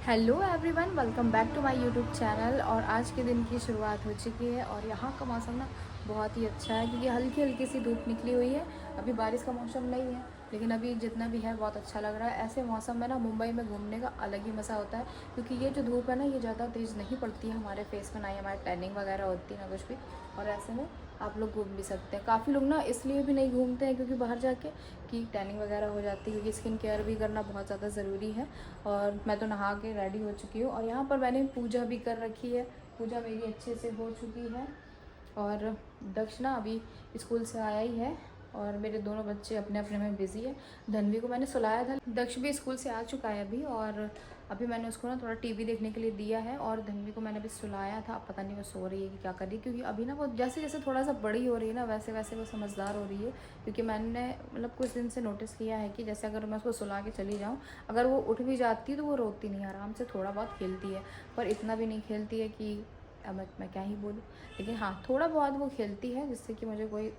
Hello everyone, welcome back to my YouTube channel. और आज के दिन की शुरुआत हो चुकी है और यहाँ का मौसम ना बहुत ही अच्छा है क्योंकि हल्की हल्की सी धूप निकली हुई है। अभी बारिश का मौसम नहीं है लेकिन अभी जितना भी है बहुत अच्छा लग रहा है। ऐसे मौसम में ना मुंबई में घूमने का अलग ही मज़ा होता है क्योंकि ये जो धूप है ना ये ज़्यादा तेज़ नहीं पड़ती है हमारे फेस में, ना ही हमारे टैनिंग वगैरह होती है ना कुछ भी। और ऐसे में आप लोग घूम भी सकते हैं। काफ़ी लोग ना इसलिए भी नहीं घूमते हैं क्योंकि बाहर जाके कि टैनिंग वगैरह हो जाती है, क्योंकि स्किन केयर भी करना बहुत ज़्यादा ज़रूरी है। और मैं तो नहा के रेडी हो चुकी हूँ और यहाँ पर मैंने पूजा भी कर रखी है। पूजा मेरी अच्छे से हो चुकी है और दक्ष ना अभी स्कूल से आया ही है और मेरे दोनों बच्चे अपने अपने में बिज़ी है। धनवी को मैंने सुलाया था, दक्ष भी स्कूल से आ चुका है अभी। और अभी मैंने उसको ना थोड़ा टीवी देखने के लिए दिया है और धनवी को मैंने अभी सुलाया था। अब पता नहीं वो सो रही है कि क्या कर रही है, क्योंकि अभी ना वो जैसे जैसे थोड़ा सा बड़ी हो रही है ना वैसे वैसे वो समझदार हो रही है। क्योंकि मैंने मतलब कुछ दिन से नोटिस किया है कि जैसे अगर मैं उसको सुला के चली जाऊँ, अगर वो उठ भी जाती है तो वो रोती नहीं, आराम से थोड़ा बहुत खेलती है। पर इतना भी नहीं खेलती है कि अब मैं क्या ही बोलूँ। लेकिन हाँ, थोड़ा बहुत वो खेलती है जिससे कि मुझे कोई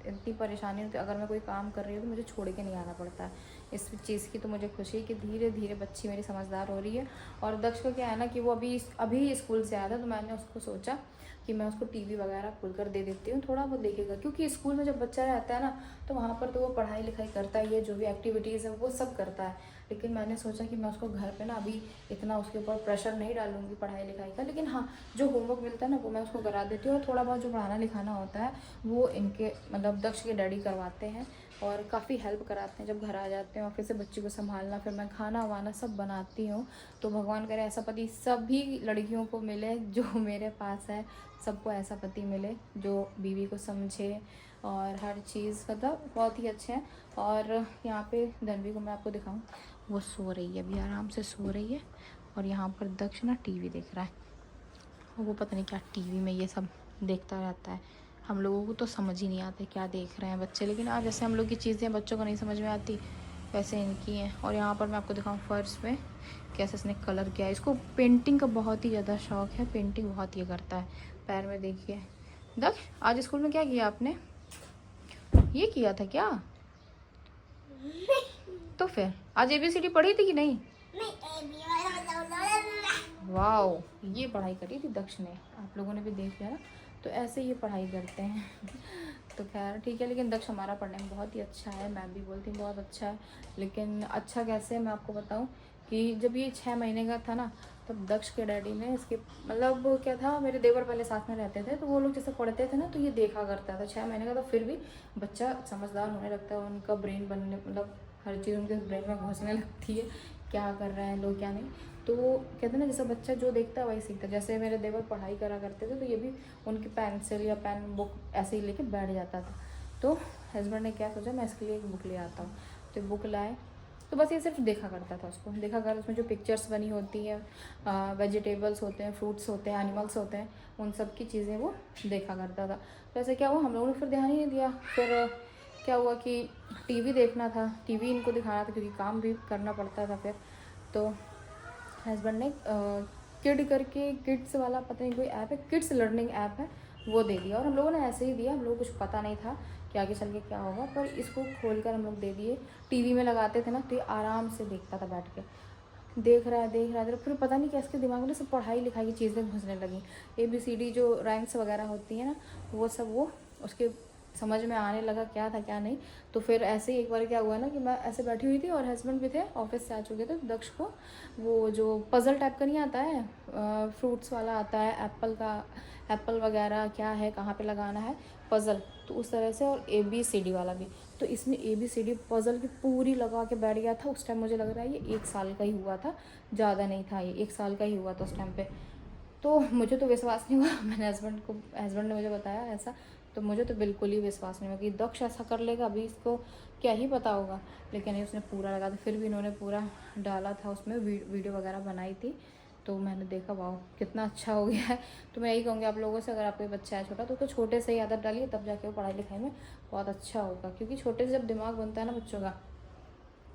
इतनी परेशानी होती है। अगर मैं कोई काम कर रही हूँ तो मुझे छोड़ के नहीं आना पड़ता है। इस चीज़ की तो मुझे खुशी है कि धीरे धीरे बच्ची मेरी समझदार हो रही है। और दक्ष का क्या है ना कि वो अभी स्कूल से आया था तो मैंने उसको सोचा कि मैं उसको टीवी वगैरह खोल कर दे देती हूँ, थोड़ा वो देखेगा। क्योंकि स्कूल में जब बच्चा रहता है ना तो वहाँ पर तो वो पढ़ाई लिखाई करता ही है, जो भी एक्टिविटीज़ है वो सब करता है। लेकिन मैंने सोचा कि मैं उसको घर पे ना अभी इतना उसके ऊपर प्रेशर नहीं डालूंगी पढ़ाई लिखाई का। लेकिन हाँ, जो होमवर्क मिलता है ना वो मैं उसको करा देती हूँ और थोड़ा बहुत जो पढ़ाना लिखाना होता है वो इनके मतलब दक्ष के डैडी करवाते हैं और काफ़ी हेल्प कराते हैं। जब घर आ जाते हैं और फिर से बच्ची को संभालना, फिर मैं खाना वाना सब बनाती हूँ। तो भगवान करे ऐसा पति सभी लड़कियों को मिले जो मेरे पास है, सबको ऐसा पति मिले जो बीवी को समझे और हर चीज़ मतलब बहुत ही अच्छे हैं। और यहाँ पे धनवी को मैं आपको दिखाऊं, वो सो रही है, अभी आराम से सो रही है। और यहाँ पर दक्ष ना टीवी देख रहा है और वो पता नहीं क्या टीवी में ये सब देखता रहता है। हम लोगों को तो समझ ही नहीं आता क्या देख रहे हैं बच्चे, लेकिन आज जैसे हम लोग की चीज़ें बच्चों को नहीं समझ में आती वैसे इनकी हैं। और यहाँ पर मैं आपको दिखाऊँ फर्श पे कैसे इसने कलर किया है। इसको पेंटिंग का बहुत ही ज़्यादा शौक है, पेंटिंग बहुत ये करता है। पैर में देखिए। दक्ष, आज स्कूल में क्या किया आपने? ये किया था क्या? तो फिर आज ABCD पढ़ी थी कि नहीं? वाओ, ये पढ़ाई करी थी दक्ष ने, आप लोगों ने भी देख लिया ना। तो ऐसे ये पढ़ाई करते हैं तो खैर ठीक है। लेकिन दक्ष हमारा पढ़ने में बहुत ही अच्छा है, मैं भी बोलती हूँ बहुत अच्छा है। लेकिन अच्छा कैसे, मैं आपको बताऊँ कि जब ये 6 महीने का था ना तब दक्ष के डैडी ने इसके मतलब क्या था, मेरे देवर पहले साथ में रहते थे तो वो लोग जैसे पढ़ते थे ना तो ये देखा करता था। 6 महीने का तो फिर भी बच्चा समझदार होने लगता है, उनका ब्रेन बनने मतलब हर चीज़ उनके ब्रेन में घुसने लगती है, क्या कर रहे हैं लोग क्या नहीं। तो कहते हैं ना जैसे बच्चा जो देखता है वही सीखता है। जैसे मेरे देवर पढ़ाई करा करते थे तो ये भी उनकी पेंसिल या पेन बुक ऐसे ही लेके बैठ जाता था। तो हस्बैंड ने क्या सोचा, मैं इसके लिए एक बुक ले आता हूँ। तो बुक लाए तो बस ये सिर्फ देखा करता था, उसको देखा कर उसमें जो पिक्चर्स बनी होती हैं, वेजिटेबल्स होते हैं, फ्रूट्स होते हैं, एनिमल्स होते हैं, उन सब की चीज़ें वो देखा करता था। तो ऐसे क्या हुआ, हम लोगों ने फिर ध्यान ही नहीं दिया। फिर क्या हुआ कि टीवी देखना था, टीवी इनको दिखाना था क्योंकि काम भी करना पड़ता था। फिर तो हस्बैंड ने किड करके किड्स वाला पता नहीं कोई ऐप है, किड्स लर्निंग ऐप है, वो दे दिया। और हम लोगों ने ऐसे ही दिया, हम लोगों को कुछ पता नहीं था कि आगे चल के क्या होगा, पर इसको खोल कर हम लोग दे दिए। टीवी में लगाते थे ना तो ये आराम से देखता था बैठ के, देख रहा है देख रहा है। फिर पता नहीं क्या इसके दिमाग में सब पढ़ाई लिखाई की चीज़ें घुसने लगी। ABCD जो रैंक्स वगैरह होती हैं ना वो सब वो उसके समझ में आने लगा क्या था क्या नहीं। तो फिर ऐसे ही एक बार क्या हुआ ना कि मैं ऐसे बैठी हुई थी और हस्बैंड भी थे, ऑफिस से आ चुके थे। तो दक्ष को वो जो पज़ल टाइप का नहीं आता है, फ्रूट्स वाला आता है, एप्पल का, एप्पल वगैरह क्या है कहाँ पे लगाना है, पज़ल, तो उस तरह से। और ABCD वाला भी। तो इसने ABCD पज़ल की पूरी लगा के बैठ गया था। उस टाइम मुझे लग रहा है ये 1 साल का ही हुआ था, ज़्यादा नहीं था, ये 1 साल का ही हुआ था उस टाइम पे। तो मुझे तो विश्वास नहीं हुआ मैंने हस्बैंड ने मुझे बताया ऐसा, तो मुझे तो बिल्कुल ही विश्वास नहीं हुआ कि दक्ष ऐसा कर लेगा, अभी इसको क्या ही पता होगा। लेकिन ये उसने पूरा लगा था, फिर भी इन्होंने पूरा डाला था उसमें, वीडियो वगैरह बनाई थी। तो मैंने देखा वाह कितना अच्छा हो गया है। तो मैं यही कहूँगी आप लोगों से, अगर आपका बच्चा है छोटा तो उसको छोटे से ही आदत डालिए, तब जाके वो पढ़ाई लिखाई में बहुत अच्छा होगा। क्योंकि छोटे से जब दिमाग बनता है ना बच्चों का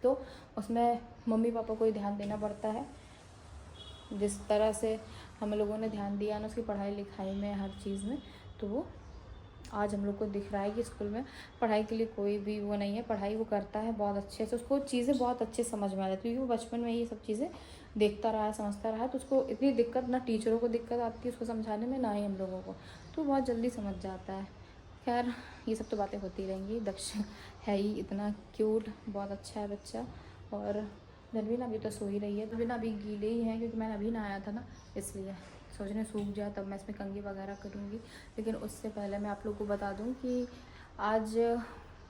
तो उसमें मम्मी पापा को ही ध्यान देना पड़ता है। जिस तरह से हम लोगों ने ध्यान दिया ना उसकी पढ़ाई लिखाई में, हर चीज़ में, तो वो आज हम लोग को दिख रहा है कि स्कूल में पढ़ाई के लिए कोई भी वो नहीं है। पढ़ाई वो करता है बहुत अच्छे से, उसको चीज़ें बहुत अच्छे समझ में आ जाती है क्योंकि वो बचपन में ये सब चीज़ें देखता रहा है, समझता रहा है, तो उसको इतनी दिक्कत, ना टीचरों को दिक्कत आती है उसको समझाने में, ना ही हम लोगों को, तो बहुत जल्दी समझ जाता है। खैर ये सब तो बातें होती रहेंगी। दक्ष है ही इतना क्यूट, बहुत अच्छा है बच्चा। और जनवी ना अभी तो सो ही रही है, तो ना अभी गीले ही हैं क्योंकि मैंने अभी नहाया था ना, इसलिए सोच रहे सूख जाए तब मैं इसमें कंघी वगैरह करूँगी। लेकिन उससे पहले मैं आप लोग को बता दूँ कि आज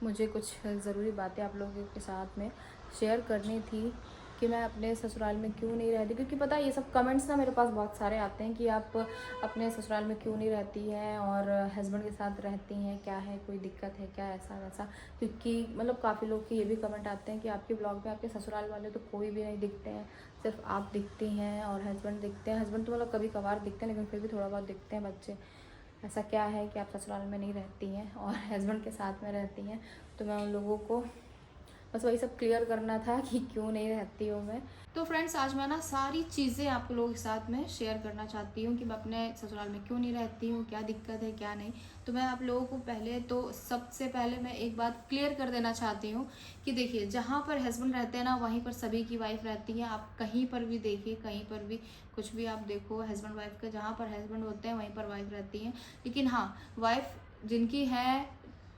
मुझे कुछ ज़रूरी बातें आप लोगों के साथ में शेयर करनी थी कि मैं अपने ससुराल में क्यों नहीं रहती। क्योंकि पता है ये सब कमेंट्स ना मेरे पास बहुत सारे आते हैं कि आप अपने ससुराल में क्यों नहीं रहती हैं और हस्बैंड के साथ रहती हैं, क्या है, कोई दिक्कत है क्या, ऐसा वैसा। क्योंकि मतलब काफ़ी लोग के ये भी कमेंट आते हैं कि आपके ब्लॉग में आपके ससुराल वाले तो कोई भी नहीं दिखते हैं, सिर्फ आप दिखती हैं और हस्बैंड दिखते हैं। हस्बैंड तो मतलब कभी कभार दिखते हैं लेकिन फिर भी थोड़ा बहुत दिखते हैं बच्चे। ऐसा क्या है कि आप ससुराल में नहीं रहती हैं और हस्बैंड के साथ में रहती हैं। तो मैं उन लोगों को बस वही सब क्लियर करना था कि क्यों नहीं रहती हूँ मैं। तो फ्रेंड्स आज मैं ना सारी चीज़ें आप लोगों के साथ में शेयर करना चाहती हूँ कि मैं अपने ससुराल में क्यों नहीं रहती हूँ, क्या दिक्कत है क्या नहीं। तो मैं आप लोगों को पहले तो सबसे पहले मैं एक बात क्लियर कर देना चाहती हूँ कि देखिए जहाँ पर हस्बैंड रहते हैं ना वहीं पर सभी की वाइफ रहती है। आप कहीं पर भी देखिए, कहीं पर भी कुछ भी आप देखो, हस्बैंड वाइफ का जहाँ पर हस्बैंड होते हैं वहीं पर वाइफ रहती हैं। लेकिन हाँ, वाइफ जिनकी है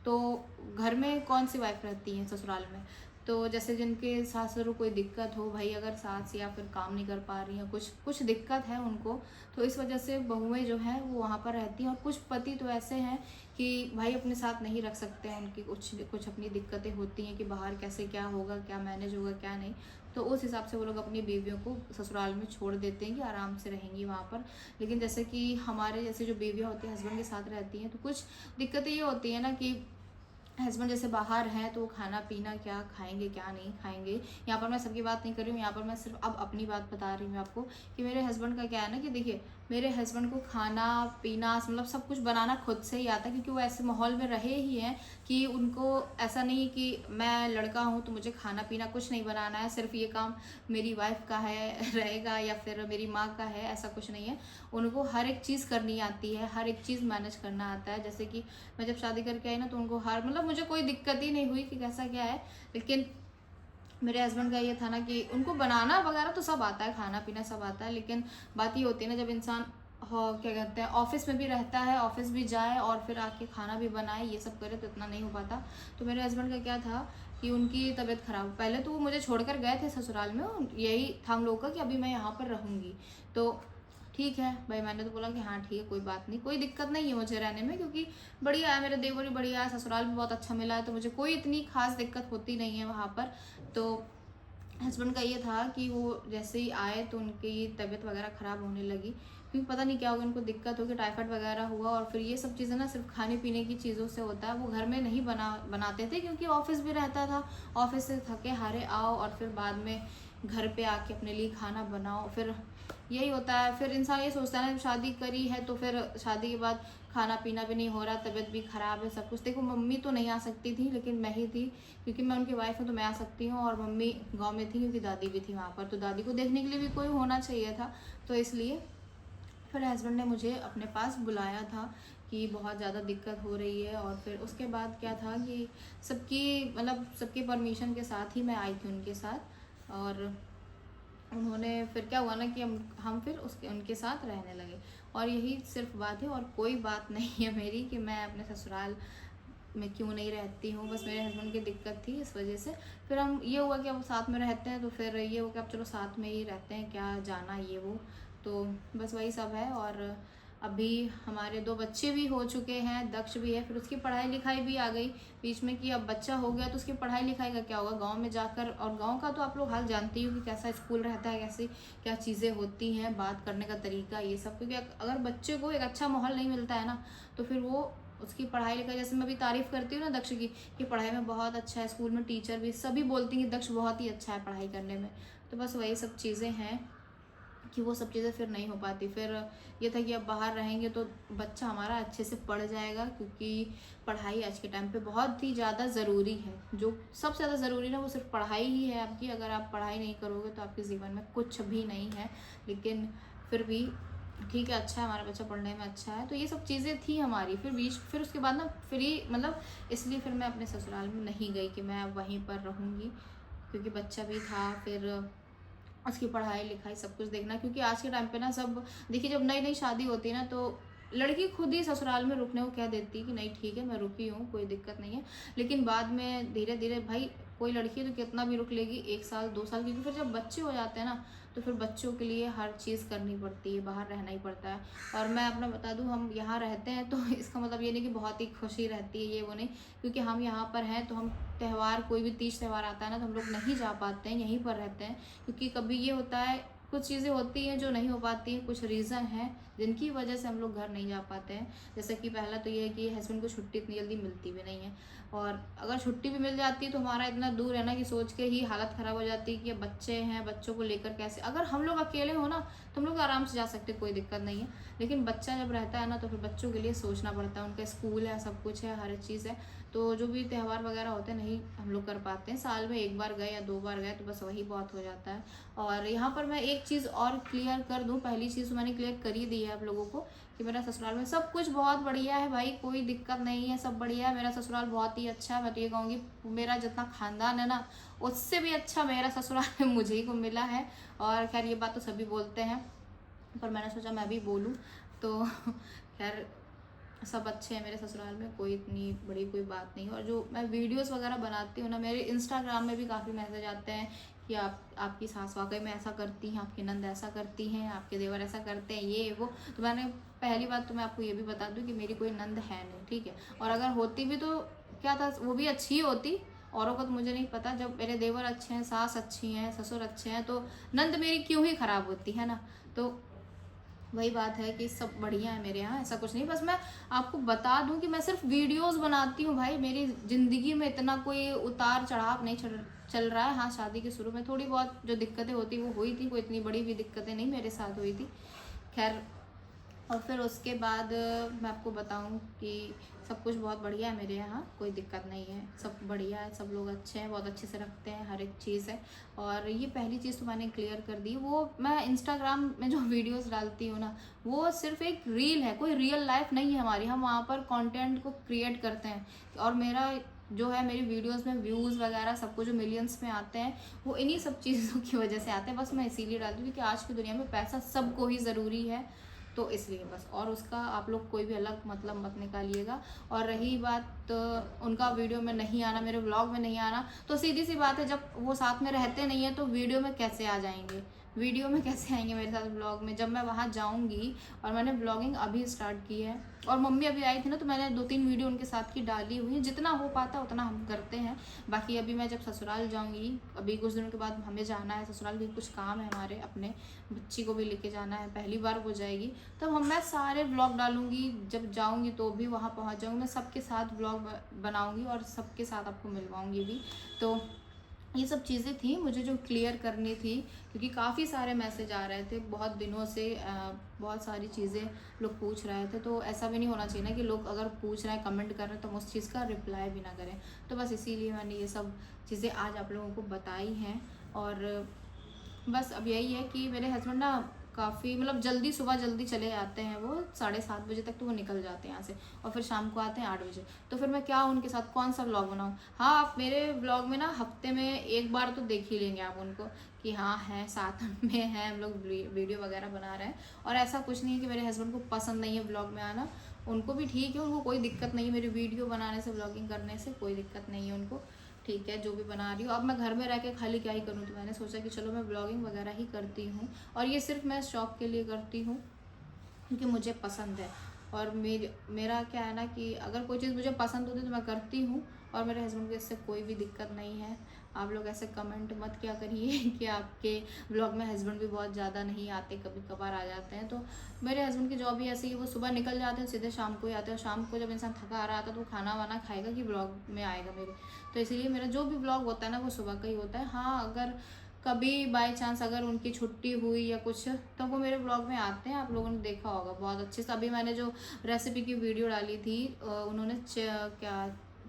तो घर में कौन सी वाइफ रहती है ससुराल में, तो जैसे जिनके सास ससुर कोई दिक्कत हो, भाई अगर सास या फिर काम नहीं कर पा रही हैं, कुछ दिक्कत है उनको, तो इस वजह से बहुएं जो हैं वो वहाँ पर रहती हैं। और कुछ पति तो ऐसे हैं कि भाई अपने साथ नहीं रख सकते हैं, उनकी कुछ अपनी दिक्कतें होती हैं कि बाहर कैसे क्या होगा, क्या मैनेज होगा क्या नहीं, तो उस हिसाब से वो लोग अपनी बीवियों को ससुराल में छोड़ देते हैं कि आराम से रहेंगी वहाँ पर। लेकिन जैसे कि हमारे जैसे जो बीवियाँ होती हैं हस्बैंड के साथ रहती हैं, तो कुछ दिक्कतें ये होती हैं ना कि हस्बैंड जैसे बाहर हैं तो खाना पीना क्या खाएंगे क्या नहीं खाएंगे। यहाँ पर मैं सबकी बात नहीं कर रही हूँ, यहाँ पर मैं सिर्फ अब अपनी बात बता रही हूँ आपको कि मेरे हस्बैंड का क्या है ना कि देखिए मेरे हस्बैंड को खाना पीना मतलब सब कुछ बनाना खुद से ही आता है, क्योंकि वो ऐसे माहौल में रहे ही हैं कि उनको ऐसा नहीं कि मैं लड़का हूँ तो मुझे खाना पीना कुछ नहीं बनाना है, सिर्फ ये काम मेरी वाइफ का है रहेगा या फिर मेरी माँ का है, ऐसा कुछ नहीं है। उनको हर एक चीज़ करनी आती है, हर एक चीज़ मैनेज करना आता है। जैसे कि मैं जब शादी करके आई ना तो उनको हर मतलब मुझे कोई दिक्कत ही नहीं हुई कि कैसा क्या है। लेकिन मेरे हस्बैंड का ये था ना कि उनको बनाना वगैरह तो सब आता है, खाना पीना सब आता है, लेकिन बात ये होती है ना जब इंसान क्या कहते हैं ऑफिस में भी रहता है, ऑफिस भी जाए और फिर आके खाना भी बनाए, ये सब करे तो इतना नहीं हो पाता। तो मेरे हस्बैंड का क्या था कि उनकी तबीयत खराब, पहले तो वो मुझे छोड़कर गए थे ससुराल में, यही था हम लोग का कि अभी मैं यहाँ पर रहूँगी। तो ठीक है भाई, मैंने तो बोला कि हाँ ठीक है कोई बात नहीं, कोई दिक्कत नहीं है मुझे रहने में, क्योंकि बढ़िया है, मेरे देवर भी बढ़िया है, ससुराल भी बहुत अच्छा मिला है, तो मुझे कोई इतनी खास दिक्कत होती नहीं है वहाँ पर। तो हस्बैंड का ये था कि वो जैसे ही आए तो उनकी तबीयत वगैरह ख़राब होने लगी, क्योंकि पता नहीं क्या होगा, उनको दिक्कत होगी, टाइफाइड वगैरह हुआ। और फिर ये सब चीज़ें ना सिर्फ खाने पीने की चीज़ों से होता है, वो घर में नहीं बनाते थे क्योंकि ऑफिस भी रहता था, ऑफिस से थके हारे आओ और फिर बाद में घर पे आके अपने लिए खाना बनाओ, फिर यही होता है। फिर इंसान ये सोचता है ना शादी करी है तो फिर शादी के बाद खाना पीना भी नहीं हो रहा, तबीयत भी ख़राब है, सब कुछ। देखो मम्मी तो नहीं आ सकती थी लेकिन मैं ही थी, क्योंकि मैं उनकी वाइफ हूँ तो मैं आ सकती हूँ, और मम्मी गांव में थी क्योंकि दादी भी थी वहाँ पर, तो दादी को देखने के लिए भी कोई होना चाहिए था। तो इसलिए फिर हस्बैंड ने मुझे अपने पास बुलाया था कि बहुत ज़्यादा दिक्कत हो रही है। और फिर उसके बाद क्या था कि सबकी परमिशन के साथ ही मैं आई थी उनके साथ, और उन्होंने फिर क्या हुआ ना कि हम फिर उनके साथ रहने लगे। और यही सिर्फ बात है और कोई बात नहीं है मेरी कि मैं अपने ससुराल में क्यों नहीं रहती हूँ, बस मेरे हस्बैंड की दिक्कत थी इस वजह से। फिर हम ये हुआ कि अब साथ में रहते हैं तो फिर ये हुआ कि अब चलो साथ में ही रहते हैं, क्या जाना ये वो, तो बस वही सब है। और अभी हमारे 2 बच्चे भी हो चुके हैं, दक्ष भी है, फिर उसकी पढ़ाई लिखाई भी आ गई बीच में कि अब बच्चा हो गया तो उसकी पढ़ाई लिखाई का क्या होगा गांव में जाकर। और गांव का तो आप लोग हाल जानती हो कि कैसा स्कूल रहता है, कैसी क्या चीज़ें होती हैं, बात करने का तरीका, ये सब। क्योंकि अगर बच्चे को एक अच्छा माहौल नहीं मिलता है ना तो फिर वो उसकी पढ़ाई लिखाई, जैसे मैं भी तारीफ़ करती हूँ ना दक्ष की कि पढ़ाई में बहुत अच्छा है, स्कूल में टीचर भी सभी बोलती हैं कि दक्ष बहुत ही अच्छा है पढ़ाई करने में। तो बस वही सब चीज़ें हैं कि वो सब चीज़ें फिर नहीं हो पाती। फिर ये था कि अब बाहर रहेंगे तो बच्चा हमारा अच्छे से पढ़ जाएगा, क्योंकि पढ़ाई आज के टाइम पे बहुत ही ज़्यादा ज़रूरी है। जो सबसे ज़्यादा ज़रूरी ना वो सिर्फ पढ़ाई ही है आपकी, अगर आप पढ़ाई नहीं करोगे तो आपके जीवन में कुछ भी नहीं है। लेकिन फिर भी ठीक है, अच्छा है हमारा बच्चा पढ़ने में अच्छा है। तो ये सब चीज़ें थी हमारी। फिर उसके बाद ना फ्री मतलब इसलिए फिर मैं अपने ससुराल में नहीं गई कि मैं वहीं पर रहूँगी, क्योंकि बच्चा भी था। फिर उसकी पढ़ाई लिखाई सब कुछ देखना, क्योंकि आज के टाइम पे ना सब देखिए, जब नई नई शादी होती है ना तो लड़की खुद ही ससुराल में रुकने को कह देती है कि नहीं ठीक है मैं रुकी हूँ, कोई दिक्कत नहीं है। लेकिन बाद में धीरे धीरे भाई कोई लड़की है तो कितना भी रुक लेगी, 1 साल 2 साल, क्योंकि फिर जब बच्चे हो जाते हैं ना तो फिर बच्चों के लिए हर चीज़ करनी पड़ती है, बाहर रहना ही पड़ता है। और मैं अपना बता दूं, हम यहाँ रहते हैं तो इसका मतलब ये नहीं कि बहुत ही खुशी रहती है, ये वो नहीं, क्योंकि हम यहाँ पर हैं तो हम त्यौहार, कोई भी तीज त्यौहार आता है ना तो हम लोग नहीं जा पाते हैं, यहीं पर रहते हैं। क्योंकि कभी ये होता है कुछ चीज़ें होती हैं जो नहीं हो पाती हैं, कुछ रीज़न है जिनकी वजह से हम लोग घर नहीं जा पाते हैं। जैसे कि पहला तो ये है कि हस्बैंड को छुट्टी इतनी जल्दी मिलती भी नहीं है, और अगर छुट्टी भी मिल जाती है तो हमारा इतना दूर है ना कि सोच के ही हालत ख़राब हो जाती है कि बच्चे हैं, बच्चों को लेकर कैसे। अगर हम लोग अकेले हो ना तो हम लोग आराम से जा सकते, कोई दिक्कत नहीं है। लेकिन बच्चा जब रहता है ना तो फिर बच्चों के लिए सोचना पड़ता है, उनका स्कूल है, सब कुछ है, हर एक चीज़ है। तो जो भी त्यौहार वगैरह होते हैं नहीं हम लोग कर पाते हैं, साल में 1 बार गए या 2 बार गए तो बस वही बहुत हो जाता है। और यहाँ पर मैं एक चीज़ और क्लियर कर दूँ, पहली चीज़ तो मैंने क्लियर कर ही दी है आप लोगों को कि मेरा ससुराल में सब कुछ बहुत बढ़िया है भाई, कोई दिक्कत नहीं है, सब बढ़िया है। मेरा ससुराल बहुत ही अच्छा है। मैं तो ये कहूँगी मेरा जितना खानदान है ना उससे भी अच्छा मेरा ससुराल मुझे ही को मिला है। और खैर ये बात तो सभी बोलते हैं पर मैंने सोचा मैं भी बोलूँ, तो खैर सब अच्छे हैं मेरे ससुराल में, कोई इतनी बड़ी कोई बात नहीं। और जो मैं वीडियोस वगैरह बनाती हूँ ना, मेरे इंस्टाग्राम में भी काफ़ी मैसेज आते हैं कि आपकी सास वाकई में ऐसा करती हैं, आपकी नंद ऐसा करती हैं, आपके देवर ऐसा करते हैं, ये वो। तो मैंने पहली बात तो मैं आपको ये भी बता दूँ कि मेरी कोई नंद है नहीं, ठीक है। और अगर होती भी तो क्या था, वो भी अच्छी ही होती, औरों का तो मुझे नहीं पता। जब मेरे देवर अच्छे हैं, सास अच्छी हैं, ससुर अच्छे हैं, तो नंद मेरी क्यों ही ख़राब होती है ना। तो वही बात है कि सब बढ़िया है मेरे यहाँ, ऐसा कुछ नहीं। बस मैं आपको बता दूं कि मैं सिर्फ वीडियोस बनाती हूँ भाई, मेरी ज़िंदगी में इतना कोई उतार चढ़ाव नहीं चल रहा है। हाँ, शादी के शुरू में थोड़ी बहुत जो दिक्कतें होती वो हुई थी, कोई इतनी बड़ी भी दिक्कतें नहीं मेरे साथ हुई थी, खैर। और फिर उसके बाद मैं आपको बताऊं कि सब कुछ बहुत बढ़िया है मेरे यहाँ, कोई दिक्कत नहीं है, सब बढ़िया है, सब लोग अच्छे हैं, बहुत अच्छे से रखते हैं, हर एक चीज़ है। और ये पहली चीज़ तो मैंने क्लियर कर दी। वो मैं इंस्टाग्राम में जो वीडियोस डालती हूँ ना वो सिर्फ एक रील है, कोई रियल लाइफ नहीं है हमारी। हम वहाँ पर कंटेंट को क्रिएट करते हैं, और मेरा जो है मेरी वीडियोस में व्यूज़ वगैरह सब कुछ जो मिलियंस में आते हैं वो इन्हीं सब चीज़ों की वजह से आते हैं। बस मैं इसीलिए डालती हूँ कि आज की दुनिया में पैसा सबको ही ज़रूरी है, तो इसलिए बस। और उसका आप लोग कोई भी अलग मतलब मत निकालिएगा। और रही बात उनका वीडियो में नहीं आना, मेरे व्लॉग में नहीं आना, तो सीधी सी बात है, जब वो साथ में रहते नहीं है तो वीडियो में कैसे आ जाएंगे, वीडियो में कैसे आएंगे मेरे साथ ब्लॉग में। जब मैं वहाँ जाऊँगी, और मैंने ब्लॉगिंग अभी स्टार्ट की है, और मम्मी अभी आई थी ना तो मैंने 2-3 वीडियो उनके साथ की डाली हुई है, जितना हो पाता उतना हम करते हैं। बाकी अभी मैं जब ससुराल जाऊँगी, अभी कुछ दिनों के बाद हमें जाना है ससुराल, भी कुछ काम है हमारे अपने, बच्ची को भी लेके जाना है, पहली बार वो जाएगी, तब मैं सारे ब्लॉग डालूंगी। जब जाऊँगी तो भी वहाँ पहुँच जाऊँगी, मैं सबके साथ ब्लॉग बनाऊँगी और सबके साथ आपको मिलवाऊँगी भी। तो ये सब चीज़ें थी मुझे जो क्लियर करनी थी, क्योंकि काफ़ी सारे मैसेज आ रहे थे बहुत दिनों से, बहुत सारी चीज़ें लोग पूछ रहे थे। तो ऐसा भी नहीं होना चाहिए ना कि लोग अगर पूछ रहे हैं, कमेंट कर रहे हैं, तो हम उस चीज़ का रिप्लाई भी ना करें। तो बस इसीलिए मैंने ये सब चीज़ें आज आप लोगों को बताई हैं। और बस अब यही है कि मेरे हस्बैंड ना काफ़ी मतलब जल्दी, सुबह जल्दी चले जाते हैं, वो 7:30 बजे तक तो वो निकल जाते हैं यहाँ से, और फिर शाम को आते हैं 8 बजे। तो फिर मैं क्या उनके साथ कौन सा व्लॉग बनाऊँ। हाँ, आप मेरे व्लॉग में ना हफ्ते में 1 बार तो देख ही लेंगे आप उनको कि हाँ हैं, साथ में हैं, हम लोग वीडियो वगैरह बना रहे हैं। और ऐसा कुछ नहीं है कि मेरे हस्बैंड को पसंद नहीं है व्लॉग में आना, उनको भी ठीक है, उनको कोई दिक्कत नहीं है मेरी वीडियो बनाने से, व्लॉगिंग करने से कोई दिक्कत नहीं है उनको, ठीक है, जो भी बना रही हूँ। अब मैं घर में रह के खाली क्या ही करूँ, तो मैंने सोचा कि चलो मैं ब्लॉगिंग वगैरह ही करती हूँ, और ये सिर्फ मैं शौक के लिए करती हूँ क्योंकि मुझे पसंद है। और मेरा क्या है ना कि अगर कोई चीज़ मुझे पसंद होती है तो मैं करती हूँ, और मेरे हस्बैंड को इससे कोई भी दिक्कत नहीं है। आप लोग ऐसे कमेंट मत क्या करिए कि आपके ब्लॉग में हस्बैंड भी बहुत ज़्यादा नहीं आते, कभी कभार आ जाते हैं। तो मेरे हस्बैंड की जॉब ही ऐसी है, वो सुबह निकल जाते हैं, सीधे शाम को ही आते हैं, और शाम को जब इंसान थका आ रहा आता है तो वो खाना वाना खाएगा कि ब्लॉग में आएगा मेरे। तो इसीलिए मेरा जो भी ब्लॉग होता है ना वो सुबह का ही होता है। हाँ, अगर कभी बाय चांस अगर उनकी छुट्टी हुई या कुछ, तो वो मेरे ब्लॉग में आते हैं, आप लोगों ने देखा होगा बहुत अच्छे से। अभी मैंने जो रेसिपी की वीडियो डाली थी, उन्होंने क्या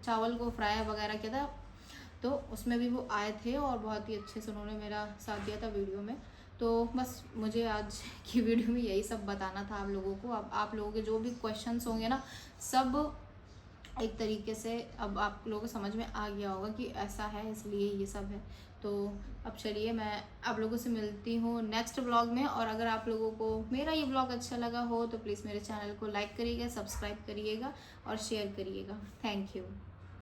चावल को फ्राई वगैरह किया था, तो उसमें भी वो आए थे, और बहुत ही अच्छे से उन्होंने मेरा साथ दिया था वीडियो में। तो बस मुझे आज की वीडियो में यही सब बताना था आप लोगों को। अब आप लोगों के जो भी क्वेश्चंस होंगे ना, सब एक तरीके से अब आप लोगों को समझ में आ गया होगा कि ऐसा है, इसलिए ये सब है। तो अब चलिए मैं आप लोगों से मिलती हूँ नेक्स्ट व्लॉग में। और अगर आप लोगों को मेरा ये व्लॉग अच्छा लगा हो तो प्लीज़ मेरे चैनल को लाइक करिएगा, सब्सक्राइब करिएगा और शेयर करिएगा। Thank you.